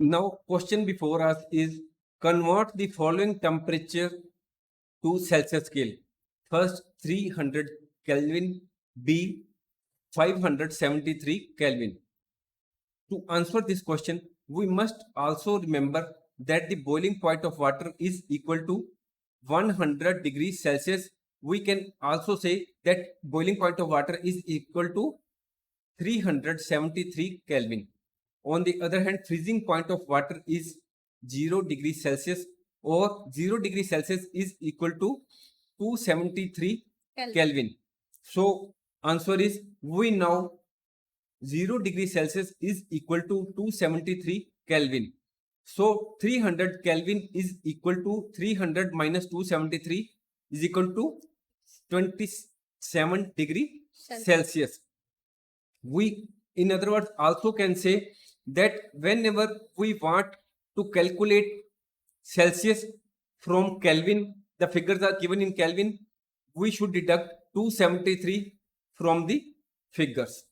Now, question before us is convert the following temperature to Celsius scale. First, 300 Kelvin, B, 573 Kelvin. To answer this question, we must also remember that the boiling point of water is equal to 100 degrees Celsius. We can also say that boiling point of water is equal to 373 Kelvin. On the other hand, freezing point of water is 0 degrees Celsius, or 0 degrees Celsius is equal to 273 Kelvin. So answer is, we know 0 degrees Celsius is equal to 273 Kelvin. So 300 Kelvin is equal to 300 minus 273 is equal to 27 degree Celsius. We, in other words, also can say that whenever we want to calculate Celsius from Kelvin, the figures are given in Kelvin, we should deduct 273 from the figures.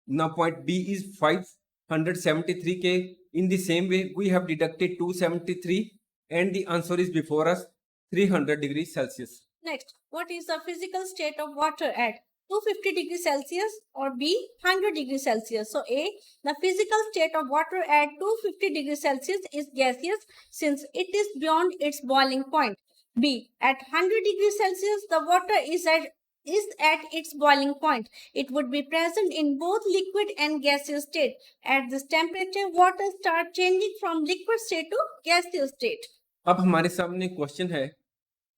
Now point B is 573 K. In the same way, we have deducted 273 and the answer is before us, 300 degrees Celsius. Next, what is the physical state of water at 250 degrees Celsius, or B, 100 degrees Celsius? So A, the physical state of water at 250 degrees Celsius is gaseous since it is beyond its boiling point. B, at 100 degrees Celsius, the water is at its boiling point. It would be present in both liquid and gaseous state. At this temperature, water starts changing from liquid state to gaseous state. अब हमारे सामने question है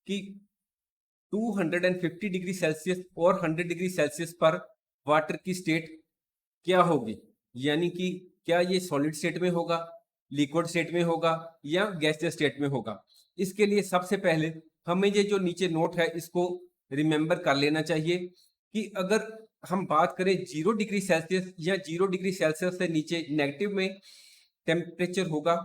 कि 250 degree Celsius और 100 degree Celsius पर water की state क्या होगी, यानी कि क्या ये सॉलिड स्टेट में होगा, लिक्विड स्टेट में होगा या गैसियस स्टेट में होगा। इसके लिए सबसे पहले हमें ये जो नीचे नोट है इसको रिमेंबर कर लेना चाहिए कि अगर हम बात करें 0 डिग्री सेल्सियस या 0 डिग्री सेल्सियस से नीचे नेगेटिव में टेम्परेचर होगा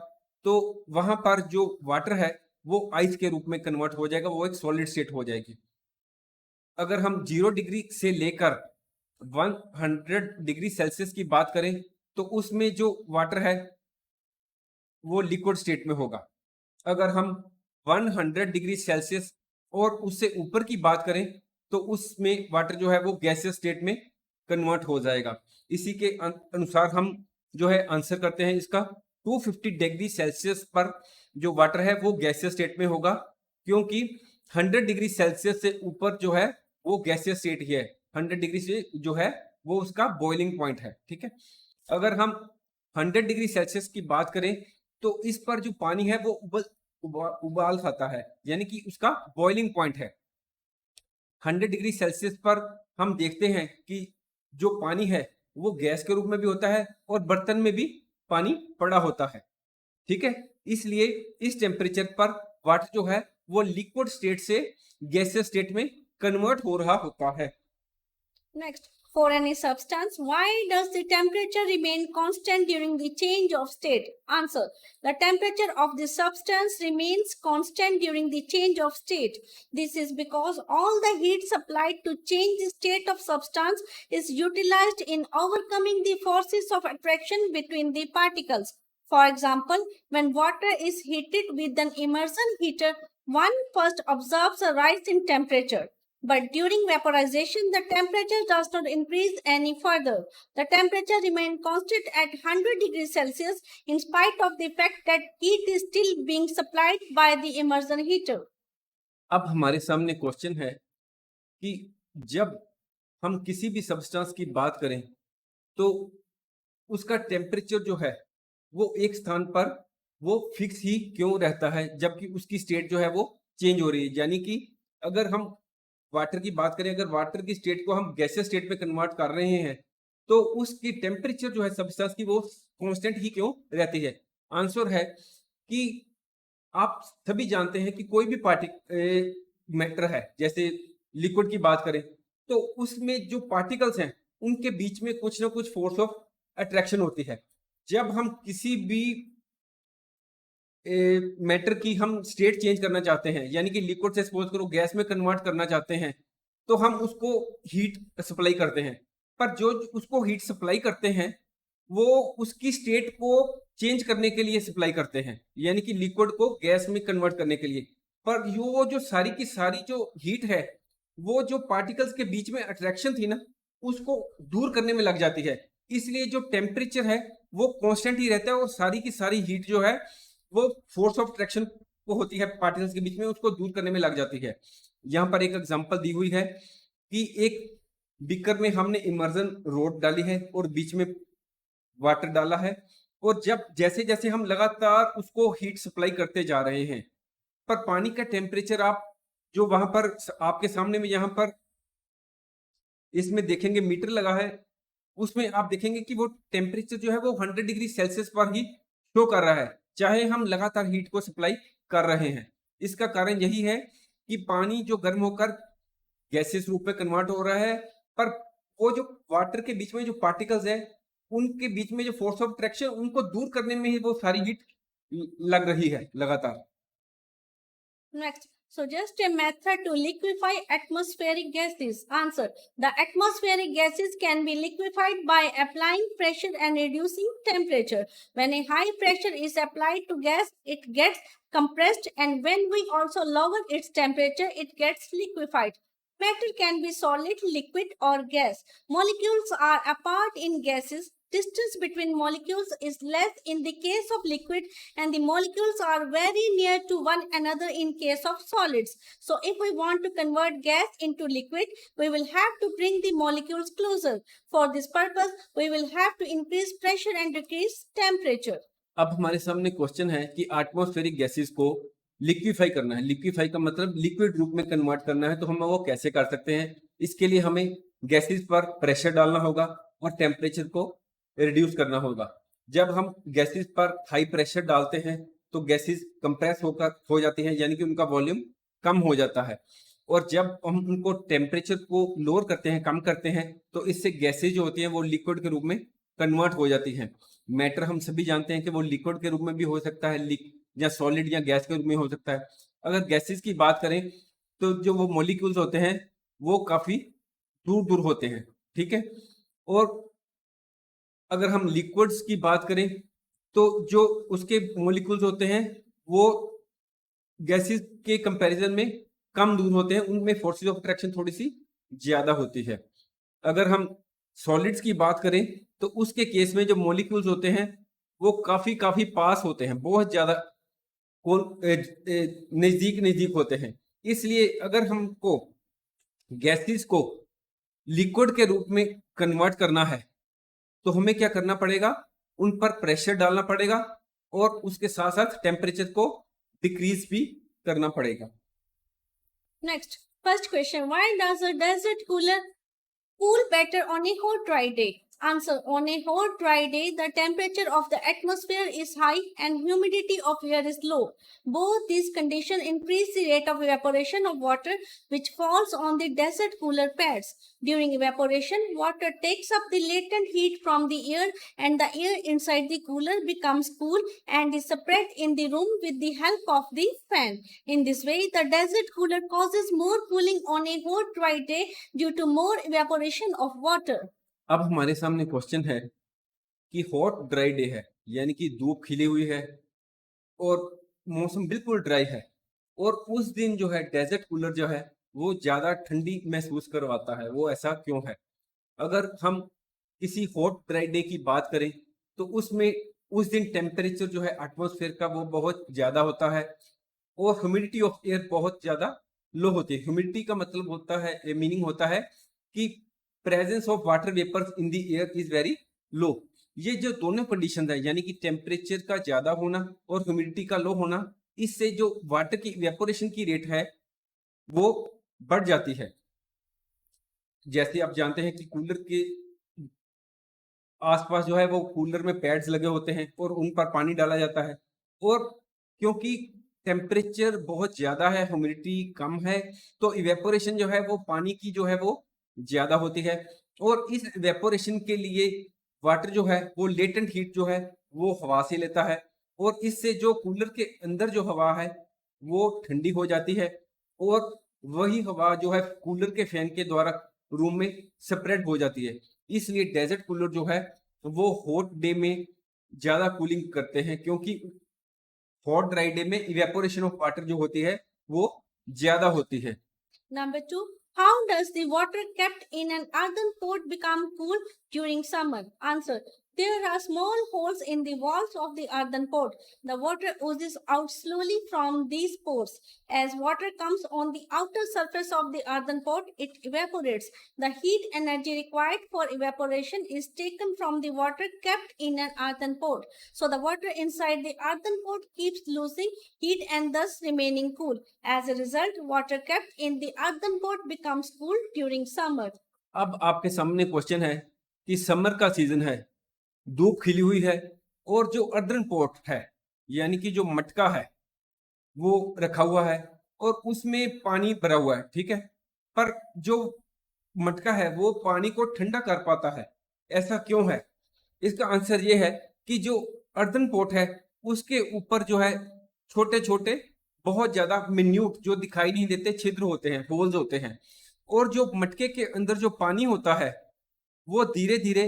तो वहां पर जो वाटर है वो आइस के रूप में कन्वर्ट हो जाएगा, वो एक सॉलिड स्टेट हो जाएगी। अगर हम 0 डिग्री से लेकर 100 डिग्री सेल्सियस की बात करें तो उसमें जो वाटर है वो लिक्विड स्टेट में होगा। अगर हम 100 डिग्री सेल्सियस और उससे ऊपर की बात करें तो उसमें वाटर जो है वो गैसियस स्टेट में कन्वर्ट हो जाएगा। इसी के अनुसार हम जो है आंसर करते हैं इसका 250 डिग्री सेल्सियस पर जो वाटर है वो गैसियस स्टेट में होगा, क्योंकि 100 डिग्री सेल्सियस से ऊपर जो है वो गैसियस स्टेट ही है। 100 डिग्री से जो है वो उसका बॉइलिंग पॉइंट है, ठीक है। अगर हम 100 डिग्री सेल्सियस की बात करें तो इस पर जो पानी है वो उबाल खाता है, यानी कि उसका बॉइलिंग पॉइंट है। 100 डिग्री सेल्सियस पर हम देखते हैं कि जो पानी है वो गैस के रूप में भी होता है और बर्तन में भी पानी पड़ा होता है, ठीक है। इसलिए इस टेम्परेचर पर वाटर जो है वो लिक्विड स्टेट से गैसियस स्टेट में कन्वर्ट हो रहा होता है। Next, for any substance, why does the temperature remain constant during the change of state? Answer, the temperature of the substance remains constant during the change of state. This is because all the heat supplied to change the state of substance is utilized in overcoming the forces of attraction between the particles. For example, when water is heated with an immersion heater, one first observes a rise in temperature. But during vaporization, the temperature does not increase any further. The temperature remains constant at 100 degrees Celsius in spite of the fact that heat is still being supplied by the immersion heater. अब हमारे सामने question है कि जब हम किसी भी substance की बात करें तो उसका टेम्परेचर जो है वो एक स्थान पर वो फिक्स ही क्यों रहता है, जबकि उसकी स्टेट जो है वो चेंज हो रही है। यानी कि अगर हम वाटर की बात करें, अगर वाटर की स्टेट को हम गैसियस स्टेट में कन्वर्ट कर रहे हैं तो उसकी टेम्परेचर जो है सब्सटेंस की वो कांस्टेंट ही क्यों रहती है। आंसर है कि आप सभी जानते हैं कि कोई भी मैटर है, जैसे लिक्विड की बात करें तो उसमें जो पार्टिकल्स हैं उनके बीच में कुछ ना कुछ फोर्स ऑफ अट्रैक्शन होती है। जब हम किसी भी मैटर की हम स्टेट चेंज करना चाहते हैं, यानी कि लिक्विड से सपोज करो गैस में कन्वर्ट करना चाहते हैं, तो हम उसको हीट सप्लाई करते हैं। पर जो उसको हीट सप्लाई करते हैं वो उसकी स्टेट को चेंज करने के लिए सप्लाई करते हैं, यानी कि लिक्विड को गैस में कन्वर्ट करने के लिए। पर वो जो सारी की सारी जो हीट है, वो जो पार्टिकल्स के बीच में अट्रैक्शन थी ना, उसको दूर करने में लग जाती है। इसलिए जो टेम्परेचर है वो कांस्टेंट ही रहता है, और सारी की सारी हीट जो है वो फोर्स ऑफ अट्रैक्शन को होती है पार्टिकल्स के बीच में, उसको दूर करने में लग जाती है। यहाँ पर एक एग्जांपल दी हुई है कि एक बीकर में हमने इमर्जन रोड डाली है और बीच में वाटर डाला है, और जब जैसे जैसे हम लगातार उसको हीट सप्लाई करते जा रहे हैं, पर पानी का टेम्परेचर आप जो वहां पर आपके सामने में यहाँ पर इसमें देखेंगे मीटर लगा है, उसमें आप देखेंगे कि वो टेम्परेचर जो है वो 100 डिग्री सेल्सियस पर ही शो कर रहा है, चाहे हम लगातार हीट को सप्लाई कर रहे हैं। इसका कारण यही है कि पानी जो गर्म होकर गैसेस रूप में कन्वर्ट हो रहा है, पर वो जो वाटर के बीच में जो पार्टिकल्स है, उनके बीच में जो फोर्स ऑफ अट्रैक्शन, उनको दूर करने में ही वो सारी हीट लग रही है लगातार। Next, suggest a method to liquefy atmospheric gases. Answer. The atmospheric gases can be liquefied by applying pressure and reducing temperature. When a high pressure is applied to gas, it gets compressed, and when we also lower its temperature, it gets liquefied. Matter can be solid, liquid, or gas. Molecules are apart in gases. Distance between molecules is less in the case of liquid, and the molecules are very near to one another in case of solids. So if we want to convert gas into liquid, we will have to bring the molecules closer. For this purpose, we will have to increase pressure and decrease temperature. अब हमारे सामने question है कि atmospheric gases को liquefy करना है। Liquefy का मतलब लिक्विड रूप में कन्वर्ट करना है, तो हम वो कैसे कर सकते हैं? इसके लिए हमें गैसेस पर प्रेशर डालना होगा और टेम्परेचर को रिड्यूस करना होगा। जब हम गैसेस पर हाई प्रेशर डालते हैं तो गैसेस कंप्रेस होकर हो जाती हैं, यानी कि उनका वॉल्यूम कम हो जाता है, और जब हम उनको टेम्परेचर को लोअर करते हैं, कम करते हैं, तो इससे गैसेस जो होती हैं वो लिक्विड के रूप में कन्वर्ट हो जाती हैं। मैटर हम सभी जानते हैं कि वो लिक्विड के रूप में भी हो सकता है, या सॉलिड या गैस के रूप में हो सकता है। अगर गैसेस की बात करें तो जो वो मॉलिक्यूल्स होते हैं वो काफी दूर दूर होते हैं, ठीक है। और अगर हम लिक्विड्स की बात करें तो जो उसके मॉलिक्यूल्स होते हैं वो गैसेस के कंपैरिजन में कम दूर होते हैं, उनमें फोर्सेस ऑफ अट्रैक्शन थोड़ी सी ज्यादा होती है। अगर हम सॉलिड्स की बात करें तो उसके केस में जो मॉलिक्यूल्स होते हैं वो काफी काफी पास होते हैं, बहुत ज्यादा नजदीक नजदीक होते हैं। इसलिए अगर हमको गैसेस को लिक्विड के रूप में कन्वर्ट करना है तो हमें क्या करना पड़ेगा? उन पर प्रेशर डालना पड़ेगा और उसके साथ साथ टेम्परेचर को डिक्रीज भी करना पड़ेगा। Next, first question. Why does a desert cooler cool better on a hot dry day? Answer. On a hot dry day, the temperature of the atmosphere is high and humidity of air is low. Both these conditions increase the rate of evaporation of water which falls on the desert cooler pads. During evaporation, water takes up the latent heat from the air, and the air inside the cooler becomes cool and is spread in the room with the help of the fan. In this way, the desert cooler causes more cooling on a hot dry day due to more evaporation of water. अब हमारे सामने question है कि hot dry day है, यानी कि धूप खिली हुई है और मौसम बिल्कुल ड्राई है, और उस दिन जो है डेजर्ट कूलर जो है वो ज्यादा ठंडी महसूस करवाता है। वो ऐसा क्यों है? अगर हम किसी हॉट ड्राई डे की बात करें तो उसमें उस दिन टेम्परेचर जो है एटमॉस्फेयर का वो बहुत ज्यादा होता है और ह्यूमिडिटी ऑफ एयर बहुत ज्यादा लो होती है। ह्यूमिडिटी का मतलब होता है, मीनिंग होता है कि presence of water vapours in the air is very low. ये जो दोनों कंडीशन है, यानी कि टेम्परेचर का ज्यादा होना और ह्यूमिडिटी का लो होना, इससे जो वाटर की इवेपोरेशन की रेट है वो बढ़ जाती है। जैसे आप जानते हैं कि कूलर के आसपास जो है वो कूलर में पैड्स लगे होते हैं और उन पर पानी डाला जाता है, और क्योंकि टेम्परेचर बहुत ज्यादा है, ह्यूमिडिटी कम है, तो इवेपोरेशन जो है वो पानी की जो है वो ज्यादा होती है, और इस इवेपोरेशन के लिए वाटर जो है वो लेटेंट हीट जो है वो हवा से लेता है, और इससे जो कूलर के अंदर जो हवा है वो ठंडी हो जाती है, और वही हवा जो है कूलर के फैन के द्वारा रूम में स्प्रेड हो जाती है। इसलिए डेजर्ट कूलर जो है वो हॉट डे में ज्यादा कूलिंग करते हैं, क्योंकि हॉट ड्राई डे में इवेपोरेशन ऑफ वाटर जो होती है वो ज्यादा होती है। Number 2. How does the water kept in an earthen pot become cool during summer? Answer. There are small holes in the walls of the earthen pot. The water oozes out slowly from these pores. As water comes on the outer surface of the earthen pot, it evaporates. The heat energy required for evaporation is taken from the water kept in an earthen pot. So the water inside the earthen pot keeps losing heat and thus remaining cool. As a result, water kept in the earthen pot becomes cool during summer. अब आपके सामने question है कि summer का season है, धूप खिली हुई है और जो अर्दन पॉट है यानी कि जो मटका है वो रखा हुआ है और उसमें पानी भरा हुआ है, ठीक है। पर जो मटका है वो पानी को ठंडा कर पाता है, ऐसा क्यों है? इसका आंसर ये है कि जो अर्दन पॉट है उसके ऊपर जो है छोटे छोटे बहुत ज्यादा मिन्यूट जो दिखाई नहीं देते छिद्र होते हैं, होल्स होते हैं, और जो मटके के अंदर जो पानी होता है वो धीरे धीरे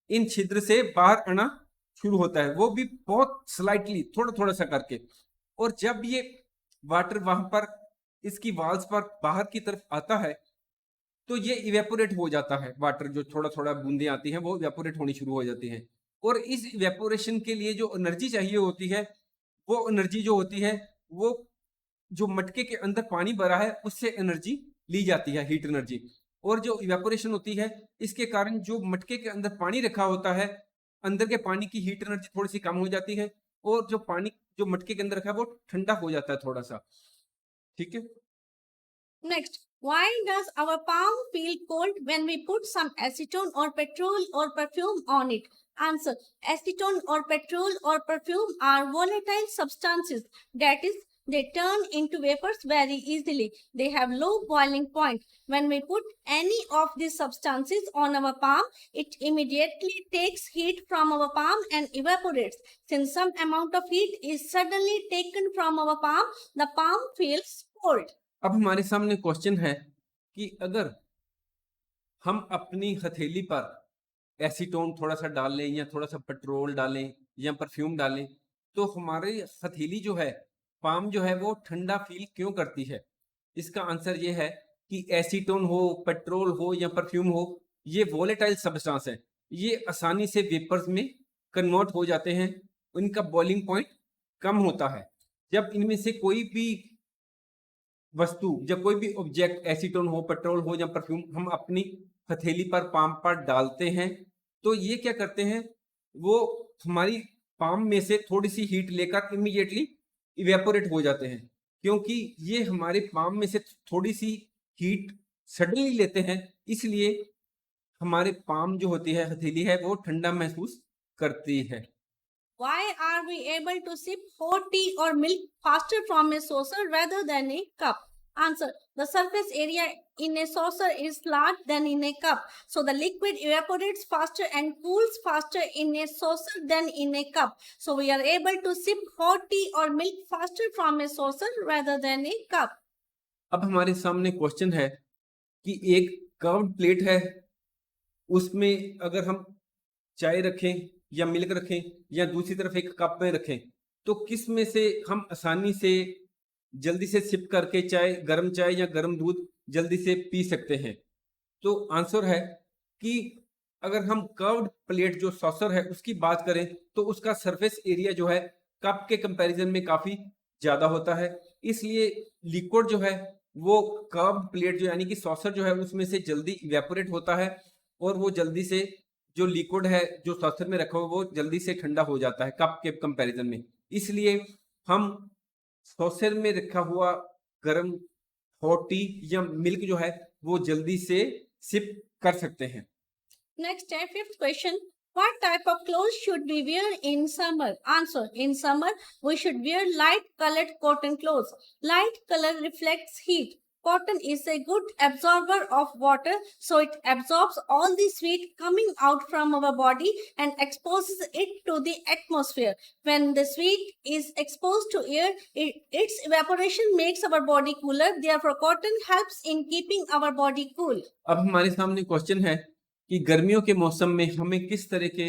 इन छिद्र से बाहर आना शुरू होता है, वो भी बहुत स्लाइटली थोड़ा थोड़ा सा करके। और जब ये वाटर वहां पर इसकी वॉल्स पर बाहर की तरफ आता है तो ये इवेपोरेट हो जाता है, वाटर जो थोड़ा थोड़ा बूंदें आती हैं वो इवेपोरेट होनी शुरू हो जाती हैं। और इस इवेपोरेशन के लिए जो एनर्जी चाहिए होती है वो एनर्जी जो होती है वो जो मटके के अंदर पानी भरा है उससे एनर्जी ली जाती है, हीट एनर्जी। और जो इवेपोरेशन होती है इसके कारण जो मटके के अंदर पानी रखा होता है अंदर के पानी की हीट एनर्जी थोड़ी सी कम हो जाती है और जो पानी जो मटके के अंदर रखा है वो ठंडा हो जाता है थोड़ा सा, ठीक है। Next, why does our palm feel cold when we put some acetone or petrol or perfume on it? Answer. Acetone or petrol or perfume are volatile substances. That is, they turn into vapors very easily. They have low boiling point. When we put any of these substances on our palm, it immediately takes heat from our palm and evaporates. Since some amount of heat is suddenly taken from our palm, the palm feels cold. अब हमारे सामने question है कि अगर हम अपनी हथेली पर एसीटोन थोड़ा सा डाल लें या थोड़ा सा पेट्रोल डालें या परफ्यूम डालें तो हमारी हथेली जो है, पाम जो है वो ठंडा फील क्यों करती है? इसका आंसर ये है कि एसीटोन हो, पेट्रोल हो या परफ्यूम हो, ये वोलेटाइल सब्सटेंस है, ये आसानी से वेपर्स में कन्वर्ट हो जाते हैं, इनका बॉइलिंग पॉइंट कम होता है। जब इनमें से कोई भी वस्तु, जब कोई भी ऑब्जेक्ट एसीटोन हो, पेट्रोल हो या परफ्यूम हम अपनी हथेली पर, पाम पर डालते हैं तो ये क्या करते हैं, वो हमारी पाम में से थोड़ी सी हीट लेकर इमीडिएटली इवेपोरेट हो जाते हैं, क्योंकि ये हमारे पाम में से थोड़ी सी हीट सडनली लेते हैं, इसलिए हमारे पाम जो होती है, हथेली है, वो ठंडा महसूस करती है। Why are we able to sip hot tea or milk faster from a saucer rather than a cup? Answer. The surface area in a saucer is larger than in a cup. So the liquid evaporates faster and cools faster in a saucer than in a cup. So we are able to sip hot tea or milk faster from a saucer rather than a cup. अब हमारे सामने question है कि एक curved plate है, उसमें अगर हम चाय रखें या मिल्क रखें या दूसरी तरफ एक कप में रखें तो किस में से हम आसानी से जल्दी से सिप करके चाय, गर्म चाय या गर्म दूध जल्दी से पी सकते हैं? तो आंसर है कि अगर हम कर्व्ड प्लेट जो सॉसर है उसकी बात करें तो उसका सरफेस एरिया जो है कप के कंपैरिजन में काफी ज्यादा होता है, इसलिए लिक्विड जो है वो कर्व्ड प्लेट जो यानी कि सॉसर जो है उसमें से जल्दी इवेपोरेट होता है और वो जल्दी से जो लिक्विड है जो सॉसर में रखा हुआ वो जल्दी से ठंडा हो जाता है कप के कंपैरिजन में, इसलिए हम सॉसर में रखा हुआ गर्म हॉट टी या मिल्क जो है वो जल्दी से सिप कर सकते हैं। Next, fifth question. What type of clothes should we wear in summer? Answer. In summer, we should wear light colored cotton clothes. Light color reflects heat. Cotton is a good absorber of water, so it absorbs all the sweat coming out from our body and exposes it to the atmosphere. When the sweat is exposed to air, its evaporation makes our body cooler. Therefore, cotton helps in keeping our body cool. अब हमारे सामने question है कि गर्मियों के मौसम में हमें किस तरह के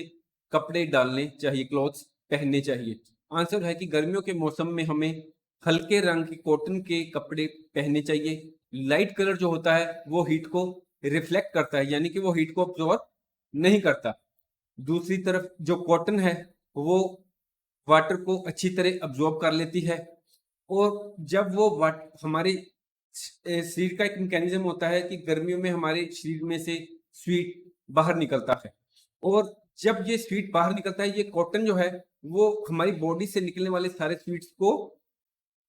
कपड़े डालने चाहिए, क्लॉथ्स पहनने चाहिए? आंसर है कि गर्मियों के मौसम में हमें हल्के रंग के कॉटन के कपड़े पहनने चाहिए। लाइट कलर जो होता है वो हीट को रिफ्लेक्ट करता है, यानी कि वो हीट को अब्जॉर्ब नहीं करता। दूसरी तरफ जो कॉटन है वो वाटर को अच्छी तरह अब्जॉर्ब कर लेती है, और जब वो हमारे शरीर का एक मैकेनिज्म होता है कि गर्मियों में हमारे शरीर में से स्वीट बाहर निकलता है, और जब ये स्वीट बाहर निकलता है, ये कॉटन जो है वो हमारी बॉडी से निकलने वाले सारे स्वीट्स को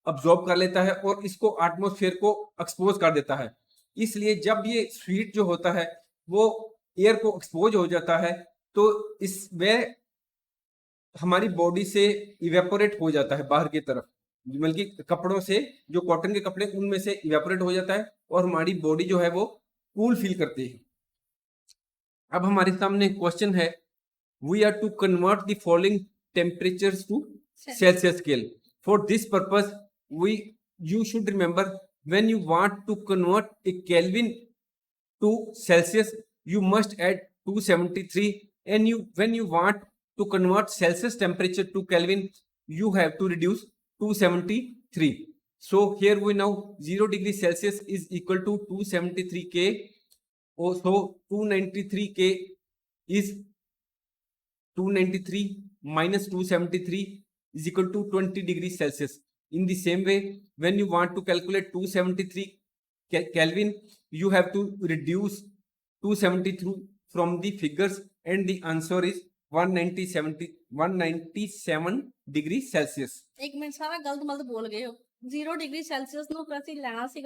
अब्जॉर्ब कर लेता है और इसको एटमॉस्फेयर को एक्सपोज कर देता है। इसलिए जब ये स्वीट जो होता है वो एयर को एक्सपोज हो जाता है, तो इस वह हमारी बॉडी से इवेपोरेट हो जाता है बाहर की तरफ, बल्कि कपड़ों से, जो कॉटन के कपड़े उनमें से इवेपोरेट हो जाता है और हमारी बॉडी जो है वो कूल फील करती है। अब हमारे सामने क्वेश्चन है, we are to convert the following temperatures to Celsius scale. For this purpose, you should remember, when you want to convert a Kelvin to Celsius, you must add 273, and when you want to convert Celsius temperature to Kelvin, you have to reduce 273. So here we know 0 degree Celsius is equal to 273 K. So 293 K is 293 minus 273 is equal to 20 degrees Celsius. In the same way, when you want to calculate 273 Kelvin, you have to reduce 273 from the figures, and the answer is 197 degrees Celsius. एक minute, सारा गलत मलत बोल गए हो। 0 degree Celsius ਨੂੰ ਅਸੀਂ ਲੈਣਾ ਸੀਗਾ